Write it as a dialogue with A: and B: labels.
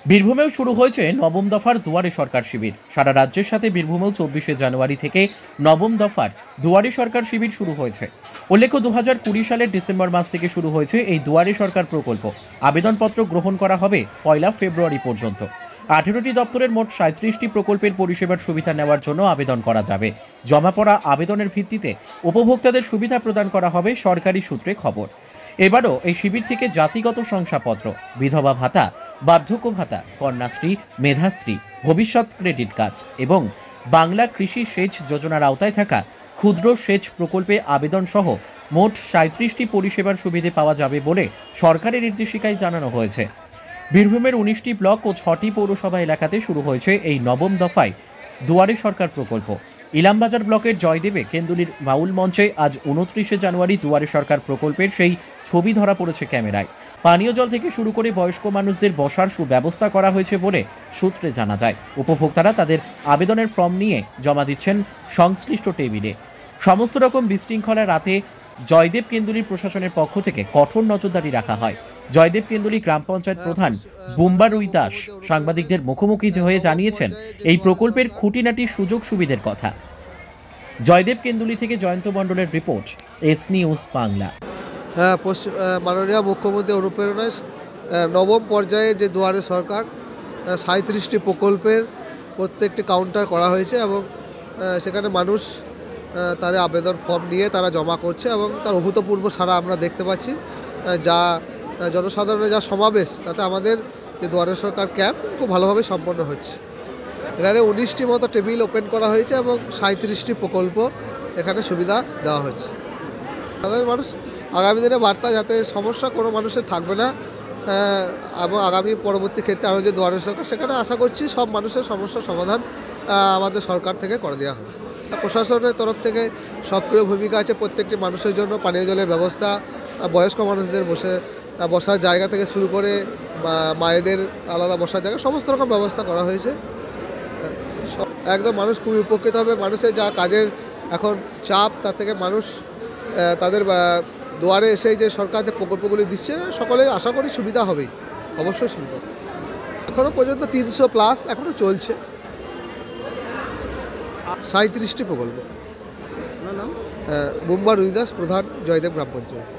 A: বীরভূমেও শুরু হয়েছে নবম দফার দুয়ারে সরকার শিবির। সারা রাজ্যের সাথে বীরভূমেও 24শে জানুয়ারি থেকে নবম দফার দুয়ারে সরকার শিবির শুরু হয়েছে। উল্লেখ্য, 2020 সালের ডিসেম্বর মাস থেকে শুরু হয়েছে এই দুয়ারে সরকার প্রকল্প। আবেদনপত্র গ্রহণ করা হবে 1 ফেব্রুয়ারি পর্যন্ত। 18টি দপ্তরের মোট 37টি প্রকল্পের পরিষেবার সুবিধা নেওয়ার জন্য আবেদন করা যাবে। জমা পড়া আবেদনের ভিত্তিতে উপভোক্তাদের সুবিধা প্রদান করা হবে, সরকারি সূত্রে খবর। এবারও এই শিবির থেকে জাতিগত শংসাপত্র, বিধবা ভাতা, বার্ধক্য ভাতা, কন্যাশ্রী, মেধাশ্রী, ভবিষ্যৎ ক্রেডিট কার্ড এবং বাংলা কৃষি সেচ যোজনার আওতায় থাকা ক্ষুদ্র সেচ প্রকল্পে আবেদন সহ মোট 37টি পরিষেবার সুবিধে পাওয়া যাবে বলে সরকারি নির্দেশিকায় জানানো হয়েছে। বীরভূমের 19টি ব্লক ও 6টি পৌরসভা এলাকাতে শুরু হয়েছে এই নবম দফায় দুয়ারে সরকার প্রকল্প। ইলামবাজার ব্লকের জয়দেবে কেন্দুলির বাউল মঞ্চে আজ 29শে জানুয়ারি দুয়ারে সরকার প্রকল্পের সেই ছবি ধরা পড়েছে ক্যামেরায়। পানীয় জল থেকে শুরু করে বয়স্ক মানুষদের বসার সুব্যবস্থা করা হয়েছে বলে সূত্রে জানা যায়। উপভোক্তারা তাদের আবেদনের ফর্ম নিয়ে জমা দিচ্ছেন সংশ্লিষ্ট টেবিলে। সমস্ত রকম বিশৃঙ্খলা রাতে জয়দেব কেন্দুলির প্রশাসনের পক্ষ থেকে কঠোর নজরদারি রাখা হয়। জয়দেব কেন্দুলি গ্রাম পঞ্চায়েত প্রধান বুম্বারুই দাস সাংবাদিকদের মুখোমুখি হয়ে জানিয়েছেন এই প্রকল্পের খুঁটিনাটি সুযোগ সুবিধের কথা। জয়দেব কেন্দুলি থেকে জয়ন্ত মণ্ডলের রিপোর্ট, এস নিউজ বাংলা।
B: মাননীয় মুখ্যমন্ত্রী অনুপ্রেরণায় নবম পর্যায়ে যে দুয়ারে সরকার 37টি প্রকল্পের প্রত্যেকটি কাউন্টার করা হয়েছে এবং সেখানে মানুষ তার আবেদন ফর্ম নিয়ে তারা জমা করছে এবং তার অভূতপূর্ব সাড়া আমরা দেখতে পাচ্ছি। যা জনসাধারণের যা সমাবেশ, তাতে আমাদের যে দুয়ারে সরকার ক্যাম্প খুব ভালোভাবে সম্পন্ন হচ্ছে। এখানে 19টি মতো টেবিল ওপেন করা হয়েছে এবং 37টি প্রকল্প এখানে সুবিধা দেওয়া হচ্ছে। সাধারণ মানুষ আগামী দিনে বার্তা যাতে সমস্যা কোনো মানুষের থাকবে না এবং আগামী পরবর্তী ক্ষেত্রে আরও যে দুয়ারে সরকার, সেখানে আশা করছি সব মানুষের সমস্যার সমাধান আমাদের সরকার থেকে করে দেওয়া হবে। প্রশাসনের তরফ থেকে সক্রিয় ভূমিকা আছে। প্রত্যেকটি মানুষের জন্য পানীয় জলের ব্যবস্থা, বয়স্ক মানুষদের বসার জায়গা থেকে শুরু করে মায়েদের আলাদা বসার জায়গা, সমস্ত রকম ব্যবস্থা করা হয়েছে। একদম মানুষ খুবই উপকৃত হবে। মানুষের যা কাজের এখন চাপ, তার থেকে মানুষ তাদের দুয়ারে এসে যে সরকার যে প্রকল্পগুলি দিচ্ছে, সকলে আশা করি সুবিধা হবেই, অবশ্যই সুবিধা। এখনও পর্যন্ত 300+ এখনও চলছে। 37টি প্রকল্প। বুম্বারুই দাস, প্রধান, জয়দেব গ্রাম পঞ্চায়েত।